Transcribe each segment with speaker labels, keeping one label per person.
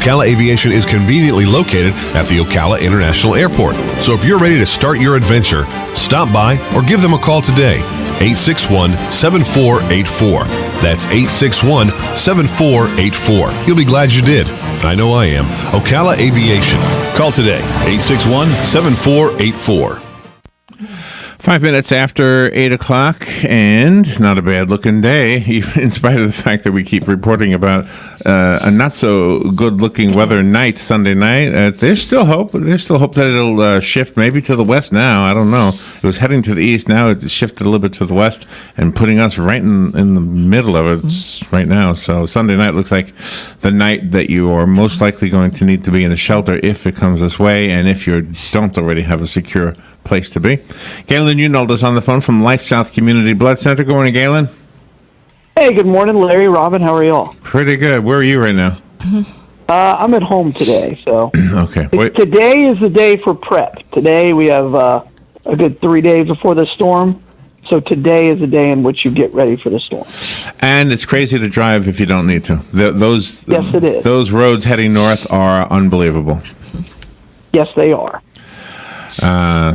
Speaker 1: Ocala Aviation is conveniently located at the Ocala International Airport. So if you're ready to start your adventure, stop by or give them a call today. 861-7484. That's 861-7484. You'll be glad you did. I know I am. Ocala Aviation. Call today. 861-7484.
Speaker 2: 5 minutes after 8 o'clock, and not a bad-looking day, even in spite of the fact that we keep reporting about a not-so-good-looking weather night, Sunday night. There's still hope. There's still hope that it'll shift maybe to the west now. I don't know. It was heading to the east. Now it's shifted a little bit to the west and putting us right in the middle of it right now. So Sunday night looks like the night that you are most likely going to need to be in a shelter if it comes this way, and if you don't already have a secure place to be. Galen Unold is on the phone from LifeSouth Community Blood Center. Good morning, Galen.
Speaker 3: Hey, good morning, Larry, Robin. How are y'all?
Speaker 2: Pretty good. Where are you right now?
Speaker 3: I'm at home today, so
Speaker 2: okay.
Speaker 3: Today is the day for prep. Today we have a good 3 days before the storm, so today is the day in which you get ready for the storm.
Speaker 2: And it's crazy to drive if you don't need to. Yes,
Speaker 3: it is.
Speaker 2: Those roads heading north are unbelievable.
Speaker 3: Yes, they are.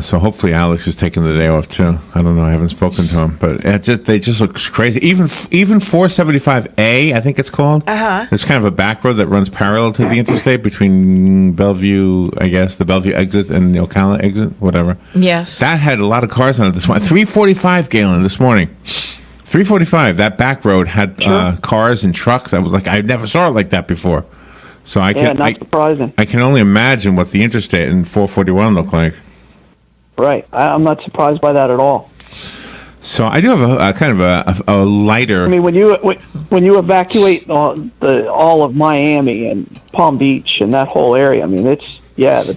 Speaker 2: So hopefully Alex is taking the day off too. I don't know. I haven't spoken to him, but they just look crazy. Even 475A, I think it's called. It's kind of a back road that runs parallel to the interstate between Bellevue, I guess, the Bellevue exit and the Ocala exit, whatever.
Speaker 4: Yes.
Speaker 2: That had a lot of cars on it this morning. 345, Galen, this morning. 345. That back road had cars and trucks. I was like, I never saw it like that before. So
Speaker 3: not surprising.
Speaker 2: I can only imagine what the interstate and 441 look like.
Speaker 3: Right. I'm not surprised by that at all.
Speaker 2: So I do have a kind of a lighter.
Speaker 3: I mean, when you evacuate all of Miami and Palm Beach and that whole area, I mean, the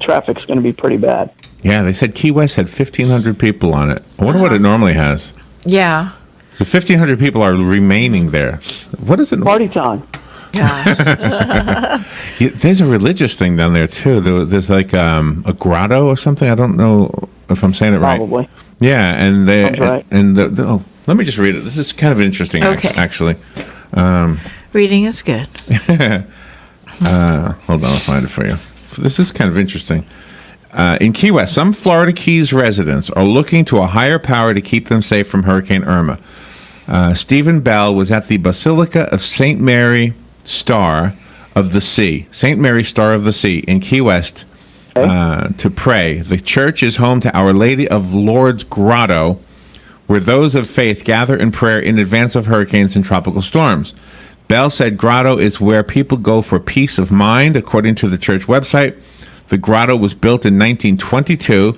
Speaker 3: traffic's going to be pretty bad.
Speaker 2: Yeah, they said Key West had 1,500 people on it. I wonder what it normally has.
Speaker 4: Yeah.
Speaker 2: So 1,500 people are remaining there. What is it?
Speaker 3: Party time.
Speaker 4: Gosh.
Speaker 2: There's a religious thing down there too. There's like a grotto or something. I don't know if I'm saying it right.
Speaker 3: Probably.
Speaker 2: Yeah, and
Speaker 3: right.
Speaker 2: Let me just read it. This is kind of interesting, actually.
Speaker 4: Reading is good.
Speaker 2: Hold on, I'll find it for you. This is kind of interesting. In Key West, some Florida Keys residents are looking to a higher power to keep them safe from Hurricane Irma. Stephen Bell was at the Basilica of St. Mary Star of the Sea, St. Mary Star of the Sea in Key West to pray. The church is home to Our Lady of Lourdes Grotto, where those of faith gather in prayer in advance of hurricanes and tropical storms. Bell said grotto is where people go for peace of mind, according to the church website. The grotto was built in 1922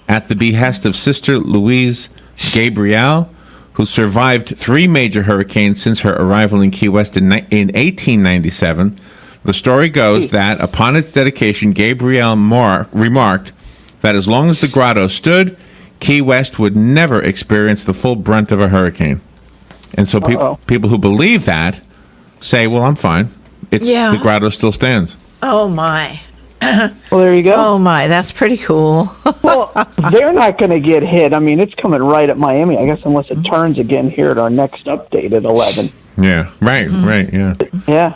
Speaker 2: at the behest of Sister Louise Gabrielle, who survived 3 major hurricanes since her arrival in Key West in 1897. The story goes that upon its dedication, Gabrielle remarked that as long as the grotto stood, Key West would never experience the full brunt of a hurricane. And so people who believe that say, well, I'm fine. The grotto still stands.
Speaker 4: Oh, my.
Speaker 3: Well, there you go.
Speaker 4: Oh, my. That's pretty cool.
Speaker 3: Well, they're not going to get hit. I mean, it's coming right at Miami, I guess, unless it turns again here at our next update at 11.
Speaker 2: Yeah, right, yeah.
Speaker 3: Yeah.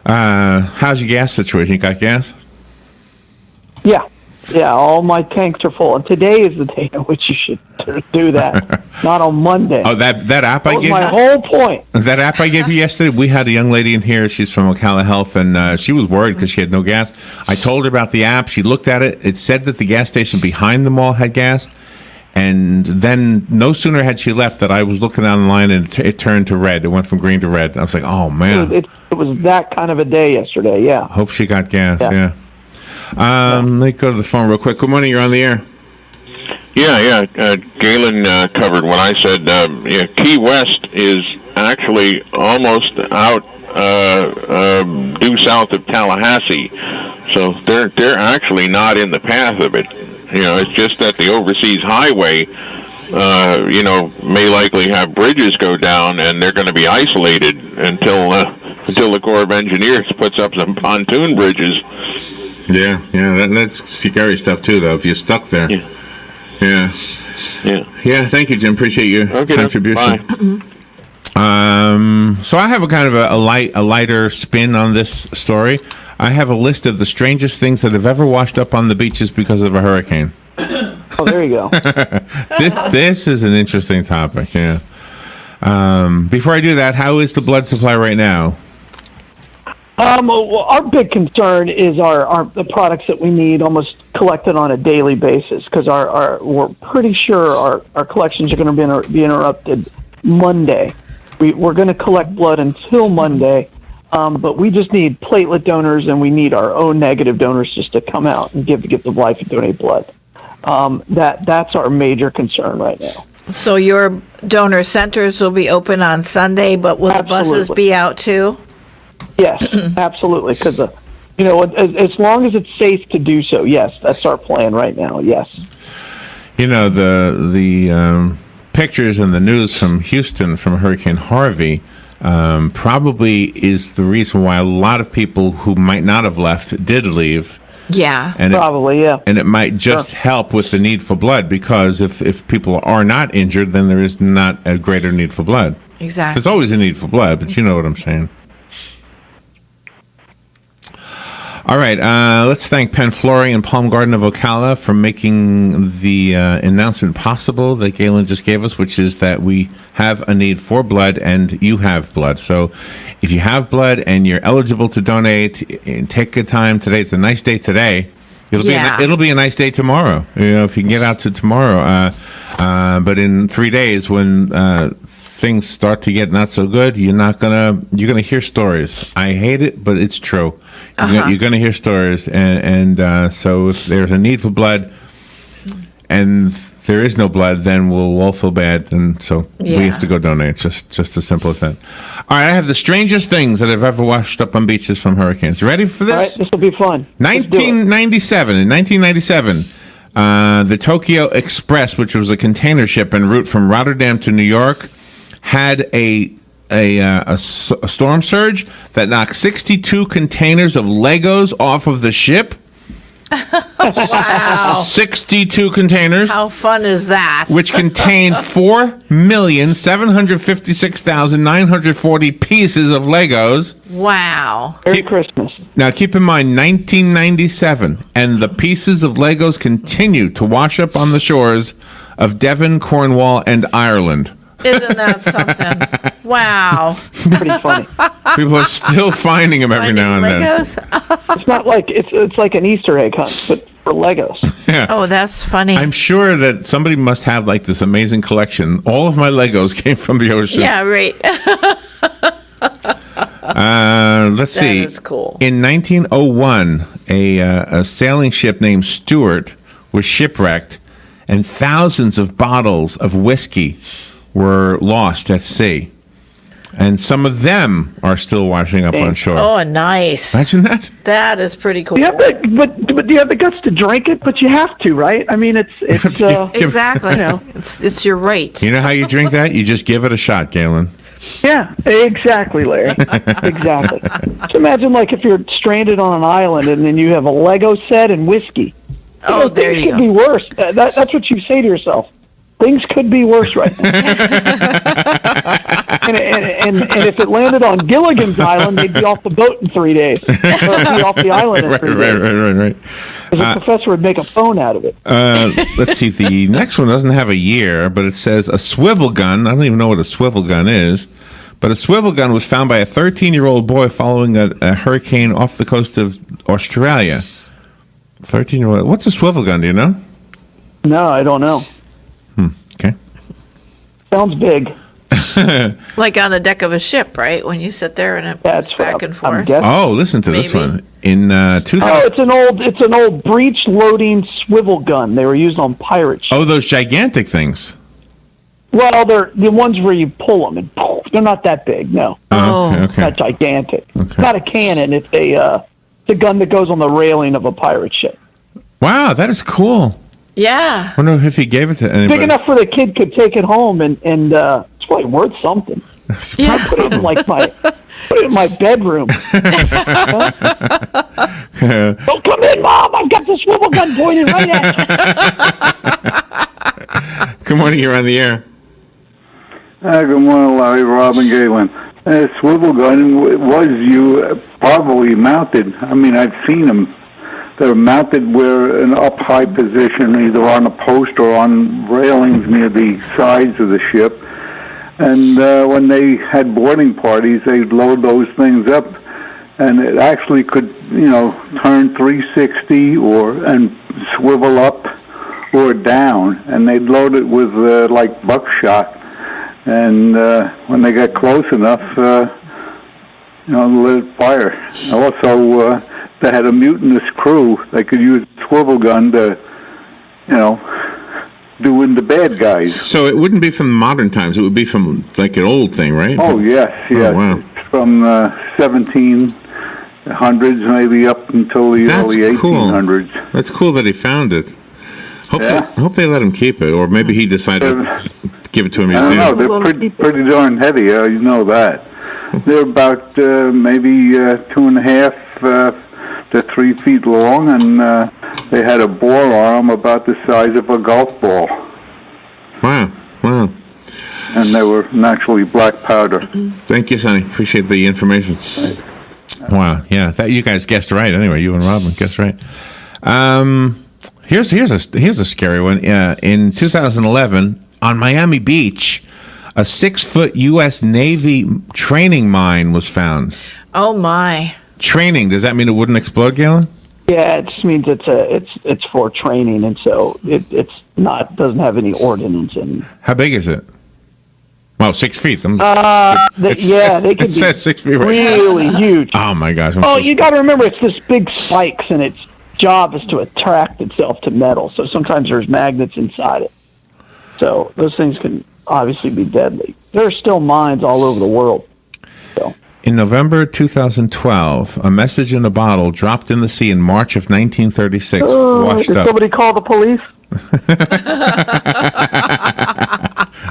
Speaker 2: How's your gas situation? You got gas?
Speaker 3: Yeah, all my tanks are full. And today is the day in which you should do that, not on Monday.
Speaker 2: Oh, that app I gave you?
Speaker 3: My whole point.
Speaker 2: That app I gave you yesterday, we had a young lady in here. She's from Ocala Health, and she was worried because she had no gas. I told her about the app. She looked at it. It said that the gas station behind the mall had gas. And then no sooner had she left that I was looking online, and it turned to red. It went from green to red. I was like, oh, man.
Speaker 3: It was that kind of a day yesterday, yeah.
Speaker 2: Hope she got gas, yeah. Let me go to the phone real quick. Good morning, you're on the air.
Speaker 5: Yeah. Galen covered what I said. Key West is actually almost out due south of Tallahassee, so they're actually not in the path of it. It's just that the overseas highway, may likely have bridges go down, and they're going to be isolated until the Corps of Engineers puts up some pontoon bridges.
Speaker 2: Yeah, that's scary stuff too, though. If you're stuck there. Yeah. Thank you, Jim. Appreciate your contribution.
Speaker 5: Bye.
Speaker 2: So I have a kind of a lighter spin on this story. I have a list of the strangest things that have ever washed up on the beaches because of a hurricane.
Speaker 3: Oh, there you go.
Speaker 2: This is an interesting topic. Yeah. Before I do that, how is the blood supply right now?
Speaker 3: Well, our big concern is the products that we need almost collected on a daily basis, because we're pretty sure our collections are going to be interrupted Monday. We're going to collect blood until Monday, but we just need platelet donors, and we need our own negative donors just to come out and give the life and donate blood. That's our major concern right now.
Speaker 4: So your donor centers will be open on Sunday, but will the buses be out too?
Speaker 3: Yes, absolutely. Because as long as it's safe to do so, yes, that's our plan right now. Yes.
Speaker 2: The pictures in the news from Houston from Hurricane Harvey probably is the reason why a lot of people who might not have left did leave.
Speaker 4: Yeah.
Speaker 2: And
Speaker 3: probably, yeah.
Speaker 2: And it might just help with the need for blood, because if people are not injured, then there is not a greater need for blood.
Speaker 4: Exactly.
Speaker 2: There's always a need for blood, but you know what I'm saying. All right, let's thank Penn Flooring and Palm Garden of Ocala for making the announcement possible that Galen just gave us, which is that we have a need for blood and you have blood. So if you have blood and you're eligible to donate, take a time today. It's a nice day today. It'll be a nice day tomorrow, if you can get out to tomorrow. But in 3 days, when things start to get not so good, you're gonna hear stories. I hate it, but it's true. You're gonna hear stories, and so if there's a need for blood and there is no blood, then we'll all feel bad, and so we have to go donate. It's just as simple as that. All right, I have the strangest things that have ever washed up on beaches from hurricanes. You ready for this?
Speaker 3: All right, this will be fun.
Speaker 2: 1997. In 1997, the Tokyo Express, which was a container ship en route from Rotterdam to New York, had a storm surge that knocked 62 containers of Legos off of the ship.
Speaker 4: Wow.
Speaker 2: 62 containers.
Speaker 4: How fun is that?
Speaker 2: Which contained 4,756,940 pieces of Legos.
Speaker 4: Wow.
Speaker 3: Merry Christmas.
Speaker 2: Now, keep in mind, 1997, and the pieces of Legos continue to wash up on the shores of Devon, Cornwall, and Ireland.
Speaker 4: Isn't that something? Wow.
Speaker 3: Pretty funny.
Speaker 2: People are still finding them every now and then.
Speaker 3: It's not like it's like an Easter egg hunt, but for Legos.
Speaker 2: Yeah.
Speaker 4: Oh, that's funny.
Speaker 2: I'm sure that somebody must have like this amazing collection. All of my Legos came from the ocean.
Speaker 4: Yeah, right.
Speaker 2: Let's see.
Speaker 4: That is cool.
Speaker 2: In 1901, a sailing ship named Stuart was shipwrecked, and thousands of bottles of whiskey were lost at sea. And some of them are still washing up on shore.
Speaker 4: Oh, nice.
Speaker 2: Imagine that.
Speaker 4: That is pretty cool.
Speaker 3: Do you have but do you have the guts to drink it? But you have to, right? I mean, it's
Speaker 4: Exactly. It's your right.
Speaker 2: You know how you drink that? You just give it a shot, Galen.
Speaker 3: Yeah, exactly, Larry. Exactly. So imagine, like, if you're stranded on an island and then you have a Lego set and whiskey.
Speaker 4: Oh, there you go.
Speaker 3: Things could be worse. That's what you say to yourself. Things could be worse right now. and if it landed on Gilligan's Island, they'd be off the boat in 3 days. Or be off the island in 3 days.
Speaker 2: Right.
Speaker 3: Because the professor would make a phone out of it.
Speaker 2: Let's see. The next one doesn't have a year, but it says a swivel gun. I don't even know what a swivel gun is. But a swivel gun was found by a 13-year-old boy following a hurricane off the coast of Australia. 13-year-old. What's a swivel gun? Do you know?
Speaker 3: No, I don't know.
Speaker 2: Okay.
Speaker 3: Sounds big.
Speaker 4: Like on the deck of a ship, right? When you sit there and it moves back and forth.
Speaker 2: Oh, listen to this one. In 2000.
Speaker 3: Oh, it's an old breech loading swivel gun. They were used on pirate ships.
Speaker 2: Oh, those gigantic things.
Speaker 3: Well, they're the ones where you pull them and poof. They're not that big. No.
Speaker 2: Okay.
Speaker 3: Not gigantic. It's not a cannon. It's a gun that goes on the railing of a pirate ship.
Speaker 2: Wow, that is cool.
Speaker 4: Yeah.
Speaker 2: I wonder if he gave it to anybody.
Speaker 3: Big enough where the kid could take it home and it's probably worth something.
Speaker 4: Yeah.
Speaker 3: I put it in my bedroom. Don't come in, Mom. I've got the swivel gun pointed right at you.
Speaker 2: Good morning. You're on the air.
Speaker 6: Good morning, Larry, Rob, and Galen. Swivel gun was probably mounted. I mean, I've seen them. They're mounted where an up high position, either on a post or on railings near the sides of the ship. And when they had boarding parties, they'd load those things up, and it actually could, turn 360 and swivel up or down, and they'd load it with like buckshot. And when they got close enough, let it fire. Also, they had a mutinous crew. They could use a swivel gun to, do in the bad guys.
Speaker 2: So it wouldn't be from modern times. It would be from like an old thing, right?
Speaker 6: Oh, yes.
Speaker 2: Oh, wow.
Speaker 6: It's from 1700s, maybe up until the early 1800s.
Speaker 2: Cool. That's cool that he found it. Hope they let him keep it, or maybe he decided to give it to a museum.
Speaker 6: I don't know. They're pretty darn heavy. You know that. They're about maybe 2.5 to 3 feet long, and they had a bore arm about the size of a golf ball.
Speaker 2: Wow.
Speaker 6: And they were naturally black powder.
Speaker 2: Thank you, Sonny. Appreciate the information. Wow. Yeah, that you guys guessed right. Anyway, you and Robin guessed right. Here's a scary one. In 2011, on Miami Beach, a 6-foot U.S. Navy training mine was found.
Speaker 4: Oh my!
Speaker 2: Training, does that mean it wouldn't explode, Galen?
Speaker 3: Yeah, it just means it's for training, and so doesn't have any ordnance in.
Speaker 2: How big is it? Well, 6 feet.
Speaker 3: They could
Speaker 2: it says 6 feet. Right?
Speaker 3: Really huge.
Speaker 2: Oh my gosh!
Speaker 3: You got to remember, it's this big spikes, and its job is to attract itself to metal. So sometimes there's magnets inside it. So those things can obviously be deadly. There are still mines all over the world. So.
Speaker 2: In November 2012, a message in a bottle dropped in the sea in March of 1936 washed
Speaker 3: did
Speaker 2: up.
Speaker 3: Somebody call the police?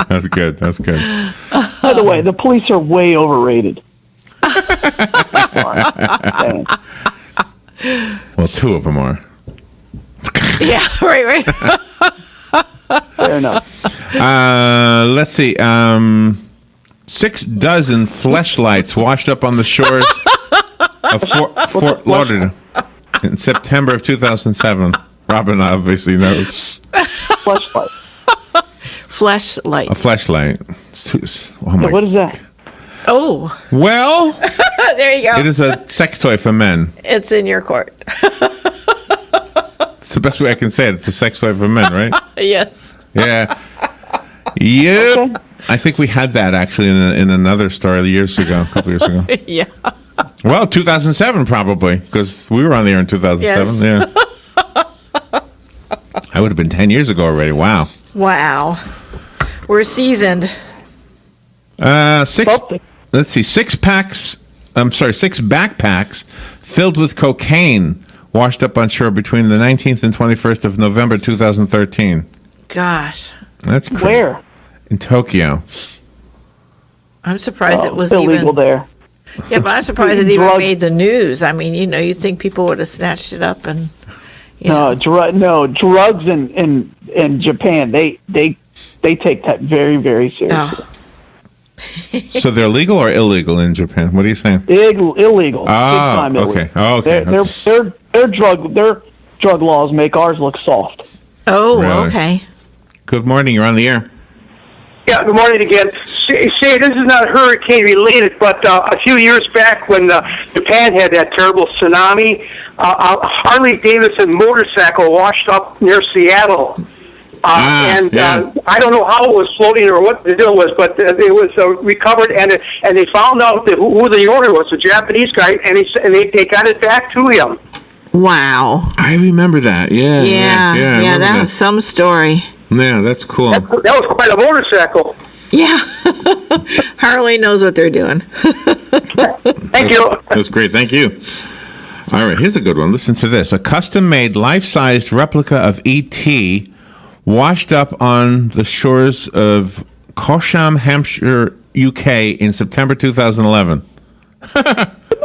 Speaker 2: That's good.
Speaker 3: By the way, the police are way overrated.
Speaker 2: Well, 2 of them are.
Speaker 4: Yeah, right.
Speaker 3: Fair enough.
Speaker 2: Let's see. 6 dozen fleshlights washed up on the shores of Fort Lauderdale in September of 2007. Robin obviously knows.
Speaker 3: Fleshlight.
Speaker 4: Fleshlight.
Speaker 2: A fleshlight. Oh my.
Speaker 3: What is that?
Speaker 4: Oh.
Speaker 2: Well,
Speaker 4: there you go.
Speaker 2: it is a sex toy for men.
Speaker 4: It's in your court.
Speaker 2: It's the best way I can say it. It's a sex toy for men, right?
Speaker 4: Yes.
Speaker 2: Yeah. Yep.
Speaker 3: Okay.
Speaker 2: I think we had that actually in another story a couple years ago.
Speaker 4: Yeah.
Speaker 2: Well, 2007 probably, because we were on the air in 2007.
Speaker 4: Yes.
Speaker 2: Yeah. I would have been 10 years ago already. Wow.
Speaker 4: We're seasoned.
Speaker 2: 6 backpacks filled with cocaine washed up on shore between the 19th and 21st of November 2013.
Speaker 4: Gosh.
Speaker 2: That's crazy.
Speaker 3: Where?
Speaker 2: In Tokyo.
Speaker 4: I'm surprised it was
Speaker 3: illegal there.
Speaker 4: Yeah, but I'm surprised it even made the news. I mean, you'd think people would have snatched it up and.
Speaker 3: Drugs in Japan. They take that very, very seriously.
Speaker 4: Oh.
Speaker 2: So they're legal or illegal in Japan? What are you saying?
Speaker 3: Illegal.
Speaker 2: Oh, okay. Oh, okay.
Speaker 3: Their drug laws make ours look soft.
Speaker 4: Oh,
Speaker 2: Really?
Speaker 4: okay.
Speaker 2: Good morning. You're on the air.
Speaker 7: Yeah, good morning again. Say, this is not hurricane related, but a few years back when Japan had that terrible tsunami, a Harley Davidson motorcycle washed up near Seattle. I don't know how it was floating or what the deal was, but it was recovered, and they found out who the owner was, a Japanese guy, and they got it back to him.
Speaker 4: Wow.
Speaker 2: I remember that. Yeah.
Speaker 4: Yeah, that was some story.
Speaker 2: Yeah, that's cool.
Speaker 7: That was quite a motorcycle.
Speaker 4: Yeah. Harley knows what they're doing.
Speaker 7: Thank you.
Speaker 2: That was great. Thank you. All right, here's a good one. Listen to this. A custom-made, life-sized replica of E.T. washed up on the shores of Cosham, Hampshire, UK in September 2011.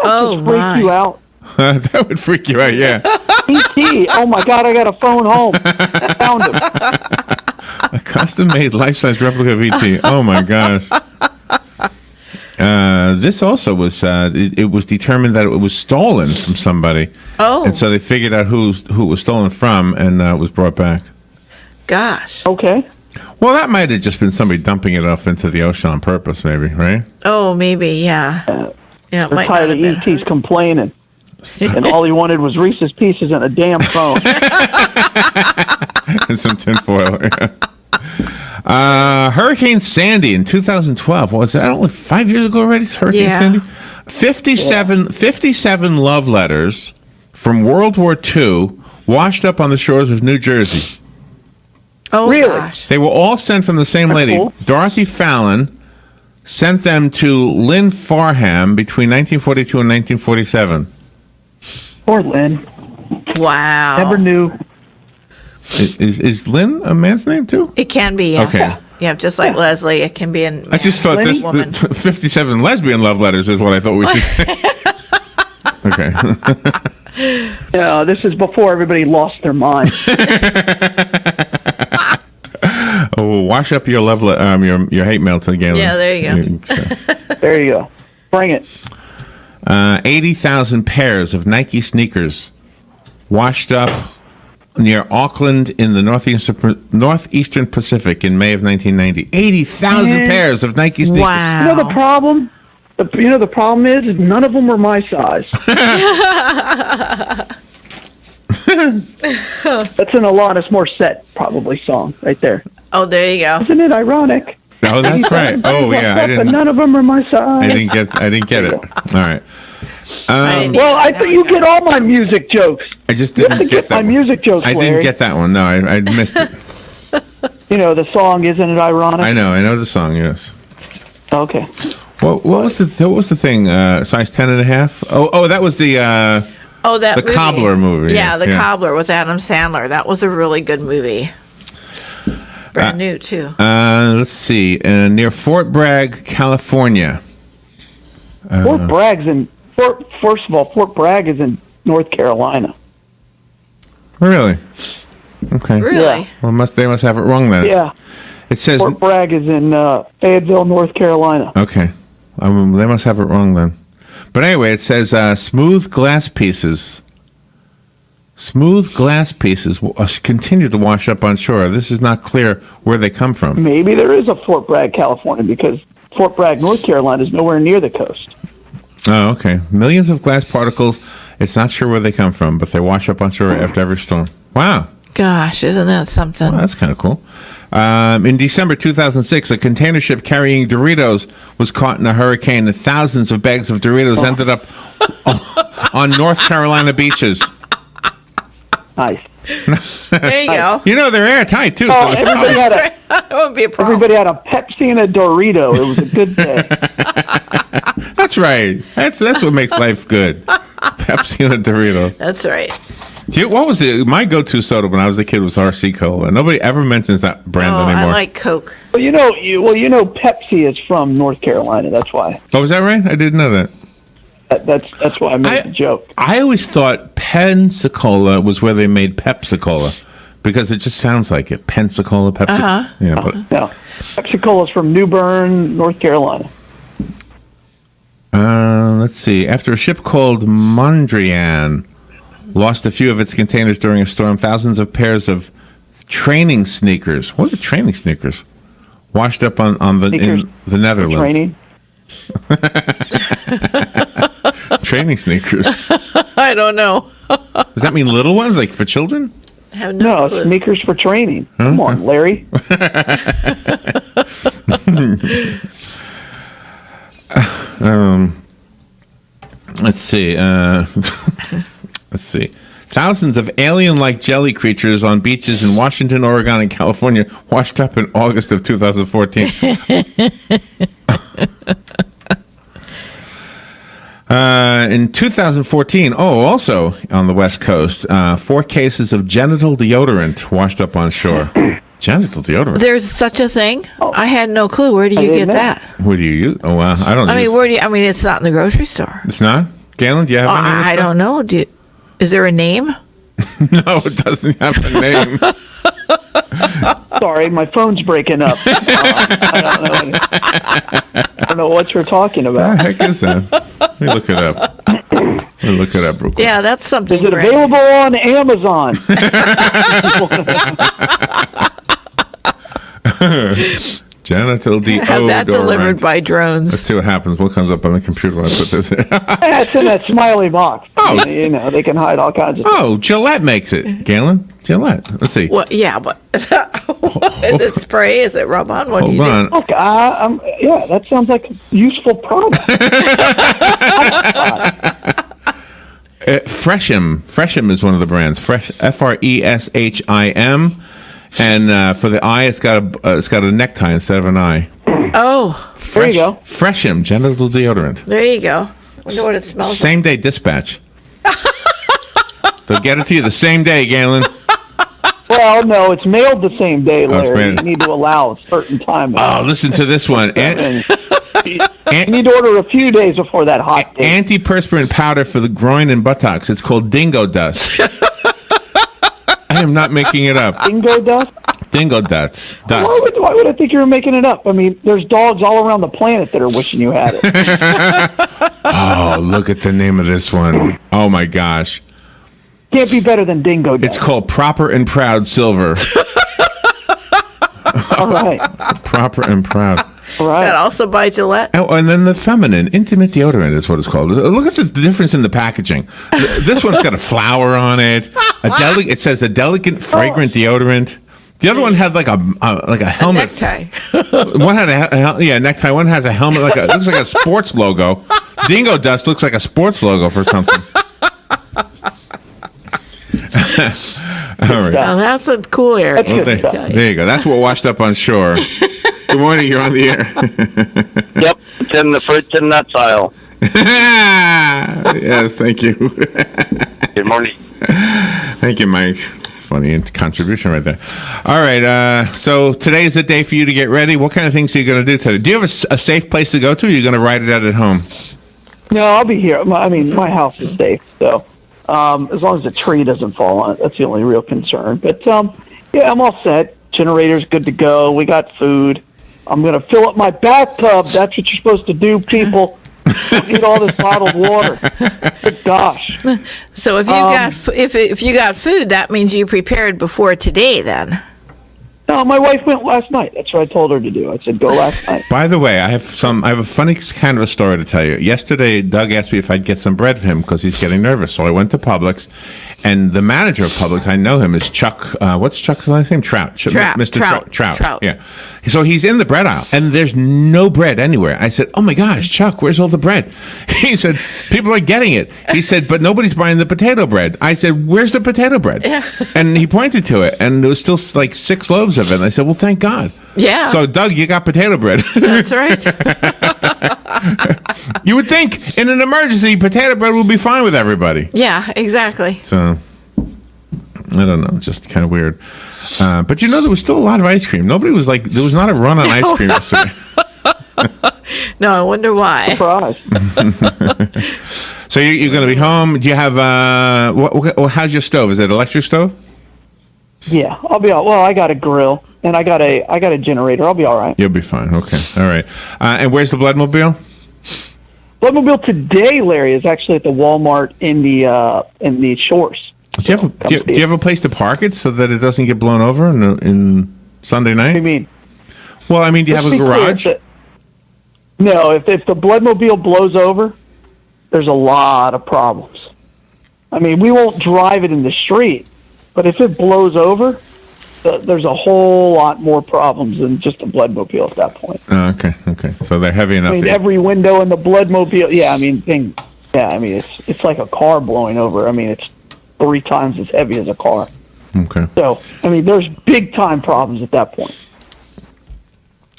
Speaker 4: Oh,
Speaker 3: Freak you out.
Speaker 2: That would freak you out, yeah.
Speaker 3: E.T. Oh my God! I got a phone home. I found him.
Speaker 2: A custom-made life-size replica of ET. Oh my gosh. This also was. It was determined that it was stolen from somebody.
Speaker 4: Oh.
Speaker 2: And so they figured out who it was stolen from, and it was brought back.
Speaker 4: Gosh.
Speaker 3: Okay.
Speaker 2: Well, that might have just been somebody dumping it off into the ocean on purpose, maybe, right?
Speaker 4: Oh, maybe, yeah. Yeah, it
Speaker 3: They're
Speaker 4: might
Speaker 3: tired
Speaker 4: not
Speaker 3: of
Speaker 4: have been
Speaker 3: ET's complaining. And all he wanted was Reese's Pieces and a damn phone.
Speaker 2: And some tinfoil. Hurricane Sandy in 2012. What was that? Only 5 years ago already? Hurricane Sandy? 57 love letters from World War II washed up on the shores of New Jersey.
Speaker 4: Oh,
Speaker 3: Really?
Speaker 4: gosh.
Speaker 2: They were all sent from the same
Speaker 3: That's
Speaker 2: lady.
Speaker 3: cool.
Speaker 2: Dorothy Fallon sent them to Lynn Farham between 1942 and 1947.
Speaker 3: Poor Lynn.
Speaker 4: Wow.
Speaker 3: Never knew.
Speaker 2: Is Lynn a man's name too?
Speaker 4: It can be, yeah.
Speaker 2: Okay.
Speaker 4: Yeah, just like Leslie, it can be an
Speaker 2: I just thought
Speaker 3: Lenny?
Speaker 2: this
Speaker 4: woman.
Speaker 2: 57 lesbian love letters is what I thought we should. Okay.
Speaker 3: Yeah, this is before everybody lost their mind.
Speaker 2: Oh, wash up your your hate mail to Galen.
Speaker 4: Yeah, there you go.
Speaker 3: There you go. Bring it.
Speaker 2: 80,000 pairs of Nike sneakers washed up near Auckland in the northeastern Pacific in May of 1990. 80,000
Speaker 3: Man.
Speaker 2: pairs of Nike sneakers.
Speaker 4: Wow.
Speaker 3: You know the problem? The problem is none of them were my size. That's an Alanis Morissette probably song right there.
Speaker 4: Oh, there you go.
Speaker 3: Isn't it ironic?
Speaker 2: Oh, that's right. Oh, yeah.
Speaker 3: But none of them are my size.
Speaker 2: I didn't get it. All right.
Speaker 4: I didn't
Speaker 3: Well, I
Speaker 4: There
Speaker 3: think
Speaker 4: we
Speaker 3: you
Speaker 4: go.
Speaker 3: get all my music jokes.
Speaker 2: I just
Speaker 3: You have to
Speaker 2: didn't
Speaker 3: get
Speaker 2: get that
Speaker 3: my
Speaker 2: one.
Speaker 3: music jokes,
Speaker 2: I
Speaker 3: Larry.
Speaker 2: didn't get that one. No, I missed it.
Speaker 3: You know the song, isn't it ironic?
Speaker 2: I know the song. Yes.
Speaker 3: Okay.
Speaker 2: What was the thing? Size 10 and a half? Oh, that was the
Speaker 4: Oh, that
Speaker 2: the
Speaker 4: movie.
Speaker 2: Cobbler movie.
Speaker 4: Yeah, the
Speaker 2: Yeah.
Speaker 4: Cobbler with Adam Sandler. That was a really good movie. Brand new, too.
Speaker 2: Let's see. Near Fort Bragg, California.
Speaker 3: Fort Bragg's first of all, Fort Bragg is in North Carolina.
Speaker 2: Really? Okay.
Speaker 4: Really?
Speaker 2: Well, they must have it wrong then.
Speaker 3: Yeah.
Speaker 2: It says
Speaker 3: Fort Bragg is in Fayetteville, North Carolina.
Speaker 2: okay. They must have it wrong then. But anyway, it says smooth glass pieces. Smooth glass pieces continue to wash up on shore. This is not clear where they come from.
Speaker 3: Maybe there is a Fort Bragg, California, because Fort Bragg, North Carolina is nowhere near the coast.
Speaker 2: Oh, okay. Millions of glass particles. It's not sure where they come from, but they wash up on shore after every storm. Wow.
Speaker 4: Gosh, isn't that something?
Speaker 2: Well, that's kind of cool. In December 2006, a container ship carrying Doritos was caught in a hurricane, and thousands of bags of Doritos ended up on North Carolina beaches.
Speaker 3: Nice.
Speaker 4: There you go.
Speaker 2: You know, they're airtight, too.
Speaker 3: Oh,
Speaker 2: so
Speaker 3: everybody had a
Speaker 4: That wouldn't be a problem.
Speaker 3: everybody had a Pepsi and a Dorito. It was a good day.
Speaker 2: that's right. That's what makes life good. Pepsi and a Dorito.
Speaker 4: That's right.
Speaker 2: What was my go-to soda when I was a kid was RC Cola. Nobody ever mentions that brand
Speaker 4: Oh,
Speaker 2: anymore.
Speaker 4: I like Coke.
Speaker 3: Well, you know Pepsi is from North Carolina. That's why.
Speaker 2: Oh, was that right? I didn't know that.
Speaker 3: That's why I made the joke.
Speaker 2: I always thought Pensacola was where they made Pepsi-Cola because it just sounds like it. Pensacola, Pepsi.
Speaker 4: Uh-huh.
Speaker 2: Yeah, but
Speaker 3: No, Pepsi Cola is from New Bern, North Carolina.
Speaker 2: let's see. After a ship called Mondrian lost a few of its containers during a storm, thousands of pairs of training sneakers. What are training sneakers? Washed up in the Netherlands.
Speaker 3: Training.
Speaker 2: Training sneakers.
Speaker 4: I don't know.
Speaker 2: Does that mean little ones, like for children?
Speaker 4: I have no
Speaker 3: No,
Speaker 4: clue.
Speaker 3: sneakers for training. Come on, Larry.
Speaker 2: Let's see. Let's see. Thousands of alien-like jelly creatures on beaches in Washington, Oregon, and California washed up in August of 2014. In 2014, also on the West Coast, 4 cases of genital deodorant washed up on shore. Genital deodorant?
Speaker 4: There's such a thing? I had no clue. Where do you
Speaker 3: didn't
Speaker 4: get
Speaker 3: know.
Speaker 4: that?
Speaker 2: What do you use? Oh, wow. I don't
Speaker 4: I
Speaker 2: use
Speaker 4: mean, where do you, I mean, it's not in the grocery store.
Speaker 2: It's not? Galen, do you have any of this
Speaker 4: I
Speaker 2: stuff?
Speaker 4: don't know. Is there a name?
Speaker 2: No, it doesn't have a name.
Speaker 3: Sorry, my phone's breaking up. I don't know what you're talking
Speaker 2: What
Speaker 3: about.
Speaker 2: the heck is that? Let me look it up. Real quick.
Speaker 4: Yeah, that's something.
Speaker 3: Is it
Speaker 4: great.
Speaker 3: available on Amazon?
Speaker 2: Genital
Speaker 4: Have that delivered
Speaker 2: deodorant.
Speaker 4: by drones.
Speaker 2: Let's see what happens. What comes up on the computer when I put this in?
Speaker 3: It's in that smiley box.
Speaker 2: Oh.
Speaker 3: You know, they can hide all kinds of
Speaker 2: Oh, Gillette makes it. Galen? Gillette. Let's see.
Speaker 4: Well, yeah, but is it spray? Is it rub on? What do
Speaker 2: Hold
Speaker 4: you do?
Speaker 2: on.
Speaker 3: Look, yeah, that sounds like a useful product.
Speaker 2: Freshim is one of the brands. Fresh, Freshim, and for the eye, it's got a necktie instead of an eye.
Speaker 4: Oh,
Speaker 3: There you go.
Speaker 2: Freshim genital deodorant.
Speaker 4: there you go. Wonder what it smells like.
Speaker 2: Same day dispatch. They'll get it to you the same day, Galen.
Speaker 3: Well, no, it's mailed the same day,
Speaker 2: it's
Speaker 3: Larry.
Speaker 2: mailed.
Speaker 3: You need to allow a certain time.
Speaker 2: Oh, listen to this one.
Speaker 3: You need to order a few days before that hot day.
Speaker 2: Antiperspirant powder for the groin and buttocks. It's called Dingo Dust. I am not making it up.
Speaker 3: Dingo dust?
Speaker 2: Dingo Dust.
Speaker 3: Why would I think you were making it up? I mean, there's dogs all around the planet that are wishing you had it.
Speaker 2: Oh, look at the name of this one. Oh, my gosh.
Speaker 3: Can't be better than dingo dust.
Speaker 2: It's called Proper and Proud Silver.
Speaker 3: All right.
Speaker 2: Proper and Proud.
Speaker 3: All
Speaker 4: Is that
Speaker 3: right.
Speaker 4: also by Gillette?
Speaker 2: Oh, and then the feminine intimate deodorant is what it's called. Look at the difference in the packaging. This one's got a flower on it. It says a delicate, fragrant deodorant. The other one had like a helmet.
Speaker 4: Necktie.
Speaker 2: One had a necktie. One has a helmet. It looks like a sports logo. Dingo Dust looks like a sports logo for something. All right.
Speaker 4: Now, that's a cool area.
Speaker 3: That's good
Speaker 2: There,
Speaker 3: stuff.
Speaker 2: there you go. That's what washed up on shore. Good morning. You're on the air.
Speaker 8: Yep, it's in the fruits and nuts aisle.
Speaker 2: Yes, thank you.
Speaker 8: Good morning.
Speaker 2: Thank you, Mike. It's a funny contribution right there. All right, so today is the day for you to get ready. What kind of things are you going to do today? Do you have a safe place to go to, or are you going to ride it out at home?
Speaker 3: No, I'll be here. I mean, my house is safe, so as long as the tree doesn't fall on it, that's the only real concern. But, yeah, I'm all set. Generator's good to go. We got food. I'm going to fill up my bathtub. That's what you're supposed to do, people. Don't need all this bottled water. Good gosh.
Speaker 4: So if you got food, that means you prepared before today. Then
Speaker 3: No, my wife went last night. That's what I told her to do. I said, go last night.
Speaker 2: By the way, I have a funny kind of a story to tell you. Yesterday, Doug asked me if I'd get some bread for him because he's getting nervous. So I went to Publix, and the manager of Publix, I know him, is Chuck. What's Chuck's last name? Trout. Mr. Trout. Yeah. So he's in the bread aisle, and there's no bread anywhere. I said, "Oh my gosh, Chuck, where's all the bread?" He said, "People are getting it." He said, "But nobody's buying the potato bread." I said, "Where's the potato bread?" Yeah. And he pointed to it, and there was still like 6 loaves of it. And I said, "Well, thank God."
Speaker 4: Yeah.
Speaker 2: So, Doug, you got potato bread.
Speaker 4: that's right.
Speaker 2: You would think in an emergency, potato bread would be fine with everybody.
Speaker 4: Yeah, exactly.
Speaker 2: So, I don't know. Just kind of weird. But there was still a lot of ice cream. Nobody was there was not a run on ice cream yesterday.
Speaker 4: No, I wonder why.
Speaker 3: Surprise.
Speaker 2: So, you're going to be home. Do you have, how's your stove? Is it electric stove?
Speaker 3: Yeah, I'll be all. Well, I got a grill and I got a generator. I'll be all right.
Speaker 2: You'll be fine. Okay. All right. And where's the Bloodmobile?
Speaker 3: Bloodmobile today, Larry, is actually at the Walmart in the Shores.
Speaker 2: Do you have a place to park it so that it doesn't get blown over in Sunday night?
Speaker 3: What do you mean?
Speaker 2: Well, I mean, do you have a
Speaker 3: Let's be clear,
Speaker 2: garage?
Speaker 3: No, if the Bloodmobile blows over, there's a lot of problems. I mean, we won't drive it in the street, but if it blows over, there's a whole lot more problems than just a Bloodmobile at that point.
Speaker 2: Oh, okay. So they're heavy enough.
Speaker 3: I mean, every window in the Bloodmobile, it's like a car blowing over. I mean, it's 3 times as heavy as a car.
Speaker 2: Okay.
Speaker 3: So, I mean, there's big time problems at that point.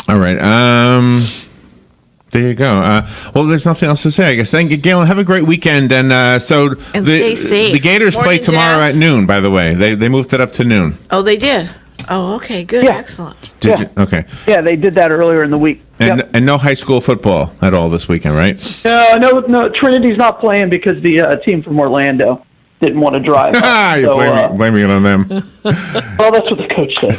Speaker 2: All right. There you go. Well, there's nothing else to say, I guess. Thank you, Galen. Have a great weekend. And
Speaker 4: stay safe.
Speaker 2: The Gators play
Speaker 4: Morning,
Speaker 2: tomorrow
Speaker 4: Jazz.
Speaker 2: at noon, by the way. They moved it up to noon.
Speaker 4: Oh, they did. Oh, okay, good,
Speaker 3: Yeah.
Speaker 4: excellent.
Speaker 2: Did
Speaker 3: Yeah.
Speaker 2: you? Okay.
Speaker 3: Yeah, they did that earlier in the week.
Speaker 2: And,
Speaker 3: Yep.
Speaker 2: and no high school football at all this weekend, right?
Speaker 3: No, Trinity's not playing because the team from Orlando didn't want to drive.
Speaker 2: You're blaming it on them.
Speaker 3: Well, that's what the coach said.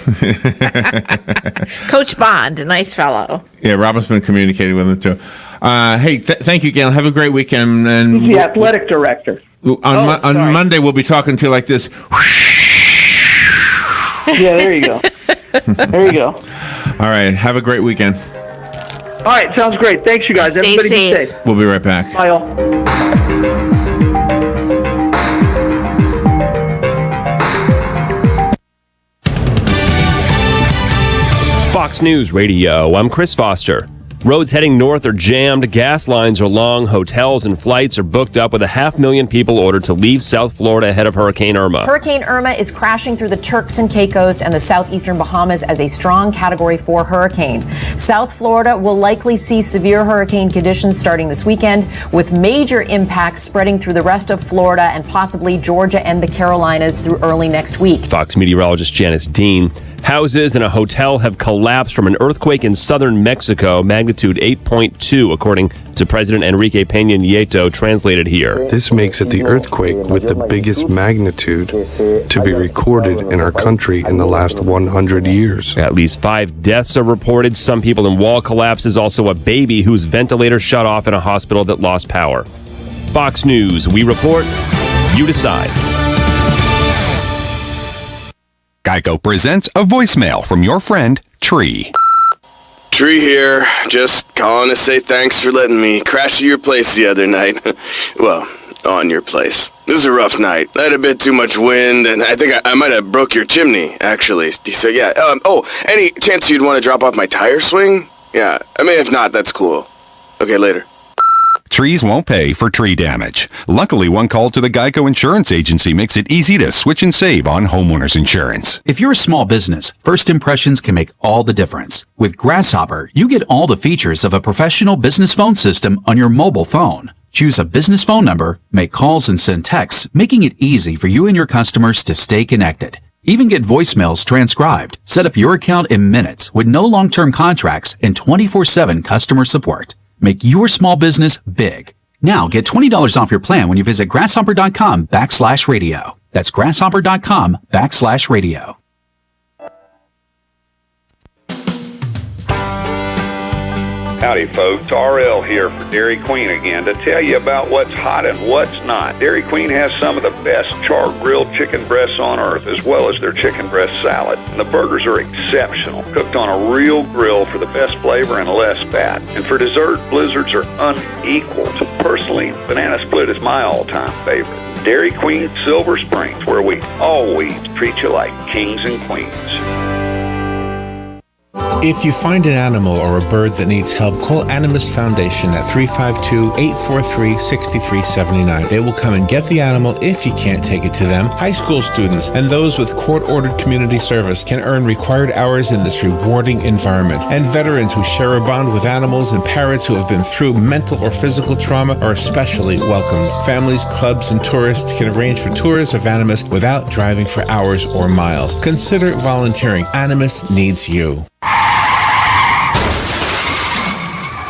Speaker 4: Coach Bond, a nice fellow.
Speaker 2: Yeah, Robin's been communicating with him too. Hey, thank you, Galen. Have a great weekend. And
Speaker 3: He's the athletic director.
Speaker 2: On Monday, we'll be talking to you like this.
Speaker 3: Yeah, there you go. There you go.
Speaker 2: All right, have a great weekend.
Speaker 3: All right, sounds great. Thanks, you guys. Everybody be safe.
Speaker 2: We'll be right back.
Speaker 3: Bye, all.
Speaker 9: Fox News Radio, I'm Chris Foster. Roads heading north are jammed, gas lines are long, hotels and flights are booked up with 500,000 people ordered to leave South Florida ahead of Hurricane Irma.
Speaker 10: Hurricane Irma is crashing through the Turks and Caicos and the southeastern Bahamas as a strong Category 4 hurricane. South Florida will likely see severe hurricane conditions starting this weekend, with major impacts spreading through the rest of Florida and possibly Georgia and the Carolinas through early next week.
Speaker 9: Fox meteorologist Janice Dean. Houses and a hotel have collapsed from an earthquake in southern Mexico, magnitude 8.2, according to President Enrique Peña Nieto, translated here.
Speaker 11: This makes it the earthquake with the biggest magnitude to be recorded in our country in the last 100 years.
Speaker 9: At least 5 deaths are reported, some people in wall collapses, also a baby whose ventilator shut off in a hospital that lost power. Fox News, we report, you decide.
Speaker 12: Geico presents a voicemail from your friend, Tree.
Speaker 13: Tree here, just calling to say thanks for letting me crash at your place the other night. Well, on your place. It was a rough night. I had a bit too much wind, and I think I might have broke your chimney, actually. So yeah, any chance you'd want to drop off my tire swing? Yeah, I mean, if not, that's cool. Okay, later.
Speaker 12: Trees won't pay for tree damage. Luckily, one call to the Geico Insurance Agency makes it easy to switch and save on homeowners insurance.
Speaker 14: If you're a small business, first impressions can make all the difference. With Grasshopper, you get all the features of a professional business phone system on your mobile phone. Choose a business phone number, make calls and send texts, making it easy for you and your customers to stay connected. Even get voicemails transcribed. Set up your account in minutes with no long-term contracts and 24/7 customer support. Make your small business big. Now get $20 off your plan when you visit grasshopper.com/radio. That's grasshopper.com/radio.
Speaker 15: Howdy folks, RL here for Dairy Queen again to tell you about what's hot and what's not. Dairy Queen has some of the best char-grilled chicken breasts on earth, as well as their chicken breast salad. And the burgers are exceptional, cooked on a real grill for the best flavor and less fat. And for dessert, blizzards are unequaled. Personally, banana split is my all-time favorite. Dairy Queen Silver Springs, where we always treat you like kings and queens.
Speaker 16: If you find an animal or a bird that needs help, call Animist Foundation at 352-843-6379. They will come and get the animal if you can't take it to them. High school students and those with court-ordered community service can earn required hours in this rewarding environment. And veterans who share a bond with animals and parents who have been through mental or physical trauma are especially welcomed. Families, clubs, and tourists can arrange for tours of Animist without driving for hours or miles. Consider volunteering. Animist needs you.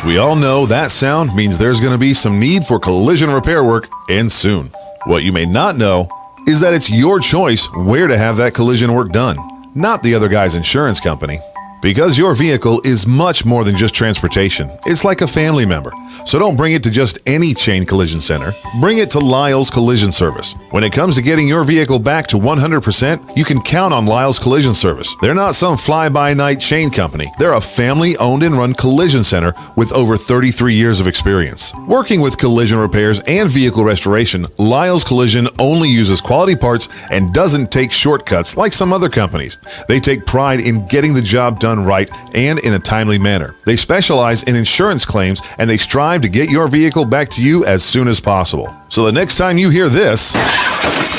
Speaker 1: We all know that sound means there's going to be some need for collision repair work, and soon. What you may not know is that it's your choice where to have that collision work done, not the other guy's insurance company. Because your vehicle is much more than just transportation. It's like a family member. So don't bring it to just any chain collision center. Bring it to Lyle's Collision Service. When it comes to getting your vehicle back to 100%, you can count on Lyle's Collision Service. They're not some fly-by-night chain company. They're a family-owned and run collision center with over 33 years of experience. Working with collision repairs and vehicle restoration, Lyle's Collision only uses quality parts and doesn't take shortcuts like some other companies. They take pride in getting the job done right and in a timely manner. They specialize in insurance claims and they strive to get your vehicle back to you as soon as possible. So the next time you hear this,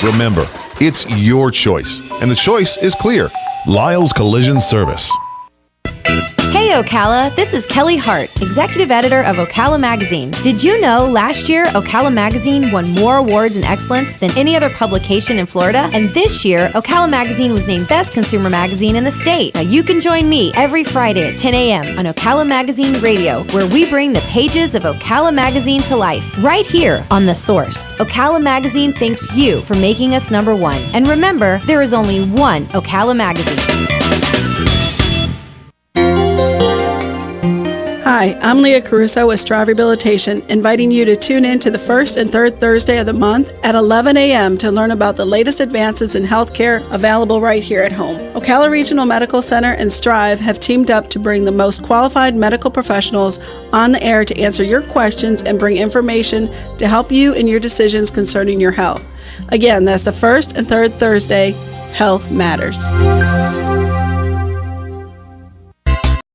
Speaker 1: remember, it's your choice. And the choice is clear. Lyle's Collision Service.
Speaker 17: Hey Hey Ocala, this is Kelly Hart, Executive Editor of Ocala Magazine. Did you know last year Ocala Magazine won more awards in excellence than any other publication in Florida? And this year, Ocala Magazine was named Best Consumer Magazine in the state. Now you can join me every Friday at 10 a.m. on Ocala Magazine Radio, where we bring the pages of Ocala Magazine to life, right here on The Source. Ocala Magazine thanks you for making us number one. And remember, there is only one Ocala Magazine.
Speaker 18: Hi, I'm Leah Caruso with Strive Rehabilitation, inviting you to tune in to the first and third Thursday of the month at 11 a.m. to learn about the latest advances in healthcare available right here at home. Ocala Regional Medical Center and Strive have teamed up to bring the most qualified medical professionals on the air to answer your questions and bring information to help you in your decisions concerning your health. Again, that's the first and third Thursday. Health matters.